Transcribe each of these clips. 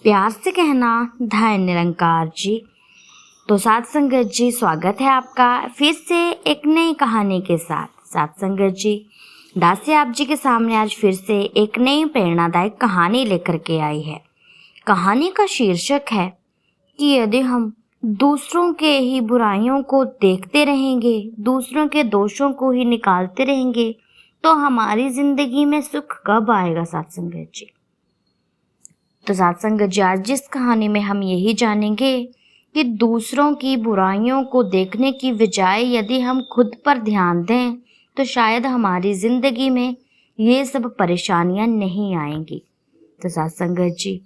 प्यार से कहना धय निरंकार जी। तो साथ संगत जी, स्वागत है आपका फिर से एक नई कहानी के साथ। साथ संगत जी, दासी आप जी के सामने आज फिर से एक नई प्रेरणादायक कहानी लेकर के आई है। कहानी का शीर्षक है कि यदि हम दूसरों के ही बुराइयों को देखते रहेंगे, दूसरों के दोषों को ही निकालते रहेंगे, तो हमारी जिंदगी में सुख कब आएगा। साथ संगत जी, तो साथ संगत जी, आज जिस कहानी में हम यही जानेंगे कि दूसरों की बुराइयों को देखने की बजाय यदि हम खुद पर ध्यान दें तो शायद हमारी जिंदगी में ये सब परेशानियां नहीं आएंगी। तो साथ संगत जी,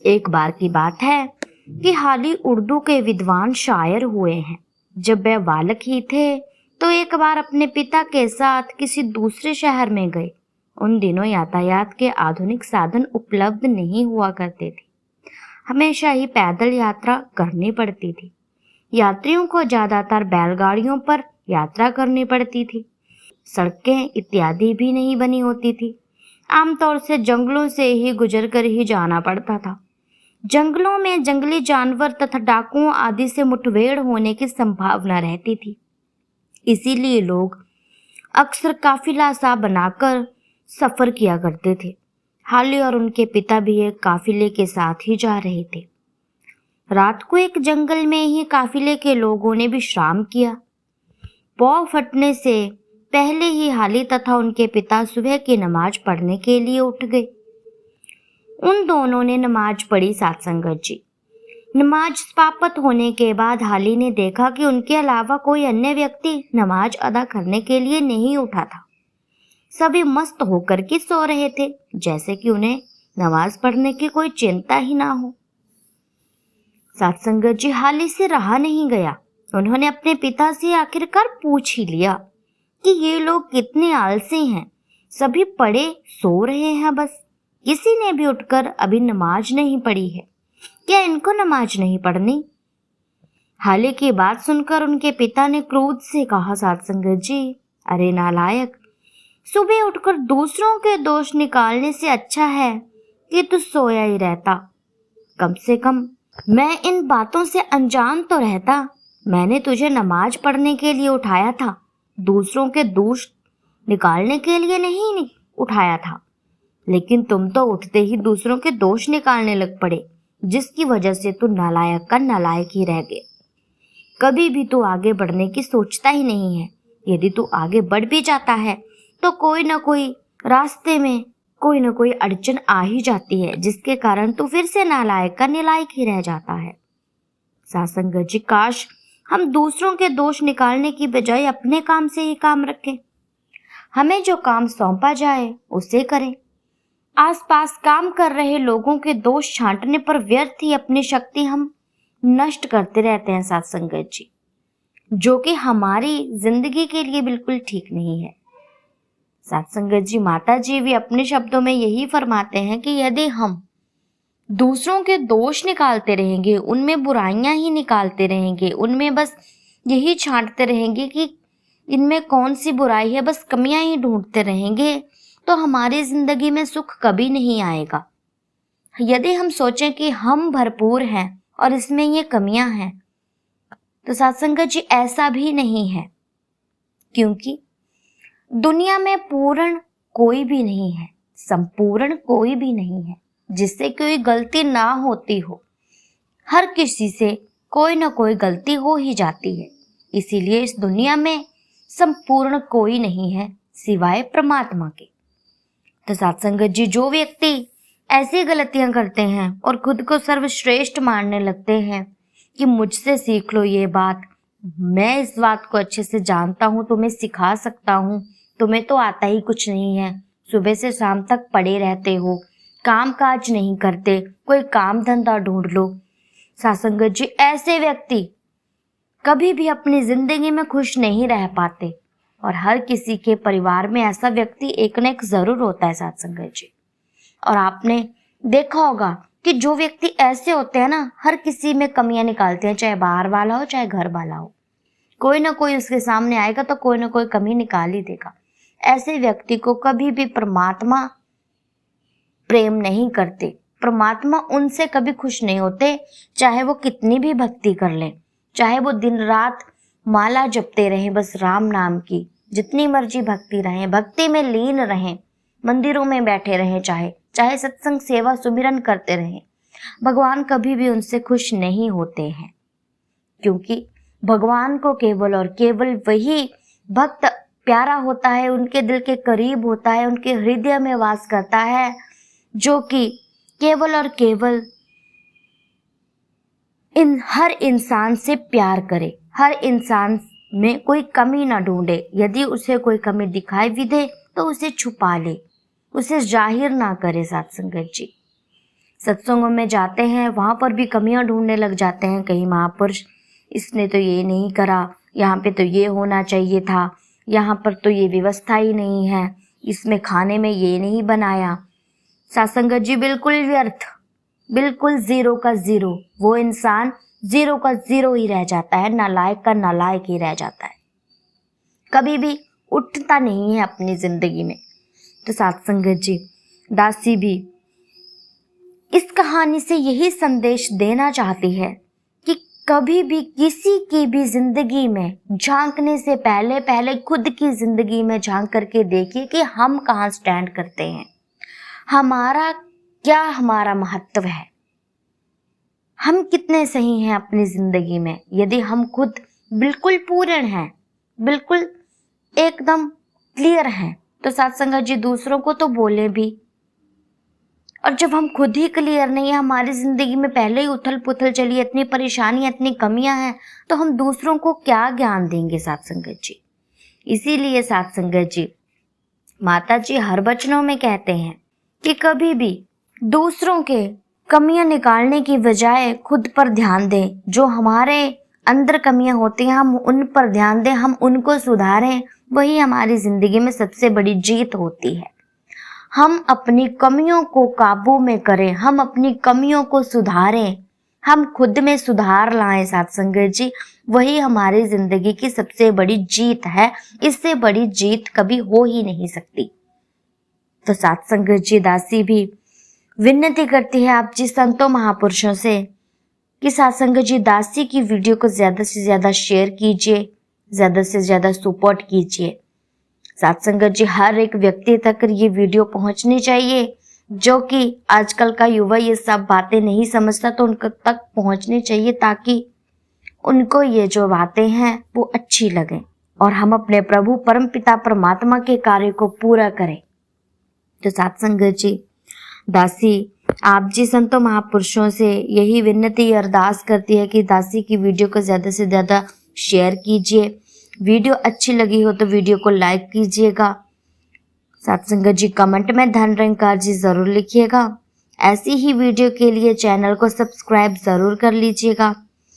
एक बार की बात है कि हाल ही उर्दू के विद्वान शायर हुए हैं। जब वह बालक ही थे तो एक बार अपने पिता के साथ किसी दूसरे शहर में गए। उन दिनों यातायात के आधुनिक साधन उपलब्ध नहीं हुआ करते थे, हमेशा ही पैदल यात्रा करनी पड़ती थी। यात्रियों को ज्यादातर बैलगाड़ियों पर यात्रा करनी पड़ती थी। सड़कें इत्यादि भी नहीं बनी होती थी। आमतौर से जंगलों से ही गुजर कर ही जाना पड़ता था। जंगलों में जंगली जानवर तथा डाकुओं आदि से मुठभेड़ होने की संभावना रहती थी। इसीलिए लोग अक्सर काफिला सा बनाकर सफर किया करते थे। हाली और उनके पिता भी एक काफिले के साथ ही जा रहे थे। रात को एक जंगल में ही काफिले के लोगों ने विश्राम किया। पौ फटने से पहले ही हाली तथा उनके पिता सुबह की नमाज पढ़ने के लिए उठ गए। उन दोनों ने नमाज पढ़ी। साथ संगत जी, नमाज समाप्त होने के बाद हाली ने देखा कि उनके अलावा कोई अन्य व्यक्ति नमाज अदा करने के लिए नहीं उठा था। सभी मस्त होकर के सो रहे थे, जैसे कि उन्हें नमाज पढ़ने की कोई चिंता ही ना हो। साथ संगत जी, हाली से रहा नहीं गया। उन्होंने अपने पिता से आखिरकार पूछ ही लिया कि ये लोग कितने आलसी हैं, सभी पड़े सो रहे हैं बस। किसी ने भी उठकर अभी नमाज नहीं पढ़ी है, क्या इनको नमाज नहीं पढ़नी? हाली की बात सुनकर उनके पिता ने क्रोध से कहा, साथ संगत जी, अरे नालायक, सुबह उठकर दूसरों के दोष निकालने से अच्छा है कि तू सोया ही रहता। कम से कम मैं इन बातों से अनजान तो रहता। मैंने तुझे नमाज पढ़ने के लिए उठाया था, दूसरों के दोष निकालने के लिए नहीं उठाया था। लेकिन तुम तो उठते ही दूसरों के दोष निकालने लग पड़े, जिसकी वजह से तू नालायक का नालायक ही रह गए। कभी भी तू आगे बढ़ने की सोचता ही नहीं है। यदि तू आगे बढ़ भी जाता है तो कोई ना कोई रास्ते में कोई ना कोई अड़चन आ ही जाती है, जिसके कारण तू फिर से नालायक का नालायक ही रह जाता है। साथ संगत जी, काश हम दूसरों के दोष निकालने की बजाय अपने काम से ही काम रखें। हमें जो काम सौंपा जाए उसे करें। आसपास काम कर रहे लोगों के दोष छांटने पर व्यर्थ ही अपनी शक्ति हम नष्ट करते रहते हैं। साथ संगत जी, जो कि हमारी जिंदगी के लिए बिल्कुल ठीक नहीं है। साथ संगत जी, माता जी भी अपने शब्दों में यही फरमाते हैं कि यदि हम दूसरों के दोष निकालते रहेंगे, उनमें बुराइयां ही निकालते रहेंगे, उनमें बस यही छांटते रहेंगे कि इनमें कौन सी बुराई है, बस कमियां ही ढूंढते रहेंगे, तो हमारी जिंदगी में सुख कभी नहीं आएगा। यदि हम सोचें कि हम भरपूर हैं और इसमें ये कमियां हैं, तो साथ संगत जी ऐसा भी नहीं है, क्योंकि दुनिया में पूर्ण कोई भी नहीं है, संपूर्ण कोई भी नहीं है जिससे कोई गलती ना होती हो। हर किसी से कोई ना कोई गलती हो ही जाती है। इसीलिए इस दुनिया में संपूर्ण कोई नहीं है सिवाय परमात्मा के। तो साथ संगत जी, जो व्यक्ति ऐसी गलतियां करते हैं और खुद को सर्वश्रेष्ठ मानने लगते हैं कि मुझसे सीख लो ये बात, मैं इस बात को अच्छे से जानता हूँ, तुम्हें सिखा सकता हूँ, तुम्हें तो आता ही कुछ नहीं है, सुबह से शाम तक पड़े रहते हो, काम काज नहीं करते, कोई काम धंधा ढूंढ लो। साथ संगत जी, ऐसे व्यक्ति कभी भी अपनी जिंदगी में खुश नहीं रह पाते और हर किसी के परिवार में ऐसा व्यक्ति एक न एक जरूर होता है। साथ संगत जी, और आपने देखा होगा कि जो व्यक्ति ऐसे होते हैं ना, हर किसी में कमियां निकालते हैं, चाहे बाहर वाला हो चाहे घर वाला हो, कोई ना कोई उसके सामने आएगा तो कोई ना कोई कमी निकाल ही देगा। ऐसे व्यक्ति को कभी भी परमात्मा प्रेम नहीं करते। परमात्मा उनसे कभी खुश नहीं होते, चाहे वो कितनी भी भक्ति कर लें, चाहे वो दिन रात माला जपते रहें बस राम नाम की, जितनी मर्जी भक्ति रहें, भक्ति में लीन रहें, मंदिरों में बैठे रहें, चाहे सत्संग सेवा सुमिरन करते रहें, भगवान कभी भी उनसे खुश नहीं होते हैं। क्योंकि भगवान को केवल और केवल वही भक्त प्यारा होता है, उनके दिल के करीब होता है, उनके हृदय में वास करता है, जो कि केवल और केवल हर इंसान से प्यार करे, हर इंसान में कोई कमी ना ढूंढे। यदि उसे कोई कमी दिखाई भी दे तो उसे छुपा ले, उसे जाहिर ना करे। साथ संगत जी, सत्संगों में जाते हैं, वहां पर भी कमियां ढूंढने लग जाते हैं। कहीं महापुरुष इसने तो ये नहीं करा, यहाँ पे तो ये होना चाहिए था, यहाँ पर तो ये व्यवस्था ही नहीं है, इसमें खाने में ये नहीं बनाया। सत्संगत जी बिल्कुल व्यर्थ, बिल्कुल जीरो का जीरो, वो इंसान जीरो का जीरो ही रह जाता है, नालायक का नालायक ही रह जाता है, कभी भी उठता नहीं है अपनी जिंदगी में। तो सत्संगत जी, दासी भी इस कहानी से यही संदेश देना चाहती है कि कभी भी किसी की भी जिंदगी में झांकने से पहले खुद की जिंदगी में झांक करके देखिए कि हम कहाँ स्टैंड करते हैं, हमारा महत्व है, हम कितने सही हैं अपनी जिंदगी में। यदि हम खुद बिल्कुल पूर्ण हैं, बिल्कुल एकदम क्लियर हैं, तो सत्संगत जी दूसरों को तो बोले भी। और जब हम खुद ही क्लियर नहीं है, हमारी जिंदगी में पहले ही उथल पुथल चली, इतनी परेशानी, इतनी कमियां हैं, तो हम दूसरों को क्या ज्ञान देंगे सत्संगत जी। इसीलिए सत्संगत जी, माता जी हर वचनों में कहते हैं कि कभी भी दूसरों के कमियां निकालने की बजाय खुद पर ध्यान दें। जो हमारे अंदर कमियां होती हैं हम उन पर ध्यान दें, हम उनको सुधारें, वही हमारी जिंदगी में सबसे बड़ी जीत होती है। हम अपनी कमियों को काबू में करें, हम अपनी कमियों को सुधारें, हम खुद में सुधार लाएं सत्संगत जी, वही हमारी जिंदगी की सबसे बड़ी जीत है। इससे बड़ी जीत कभी हो ही नहीं सकती। तो सत्संगत जी, दासी भी विनती करती है आप जी संतों महापुरुषों से कि सत्संगत जी, दासी की वीडियो को ज्यादा से ज्यादा शेयर कीजिए, ज्यादा से ज्यादा सपोर्ट कीजिए। सत्संगत जी, हर एक व्यक्ति तक ये वीडियो पहुंचनी चाहिए, जो कि आजकल का युवा ये सब बातें नहीं समझता, तो उनके तक पहुंचनी चाहिए, ताकि उनको ये जो बातें हैं वो अच्छी लगे और हम अपने प्रभु परमपिता परमात्मा के कार्य को पूरा करें। तो सत्संगत जी, दासी आप जी संतों महापुरुषों से यही विनती अरदास करती है कि दासी की वीडियो को ज्यादा से ज्यादा शेयर कीजिए। वीडियो अच्छी लगी हो तो वीडियो को लाइक कीजिएगा। सत्संगत जी, कमेंट में धन निरंकार जी जरूर लिखिएगा। ऐसी ही वीडियो के लिए चैनल को सब्सक्राइब जरूर कर लीजिएगा।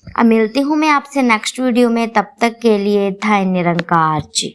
अब मिलती हूँ मैं आपसे नेक्स्ट वीडियो में, तब तक के लिए धन निरंकार जी।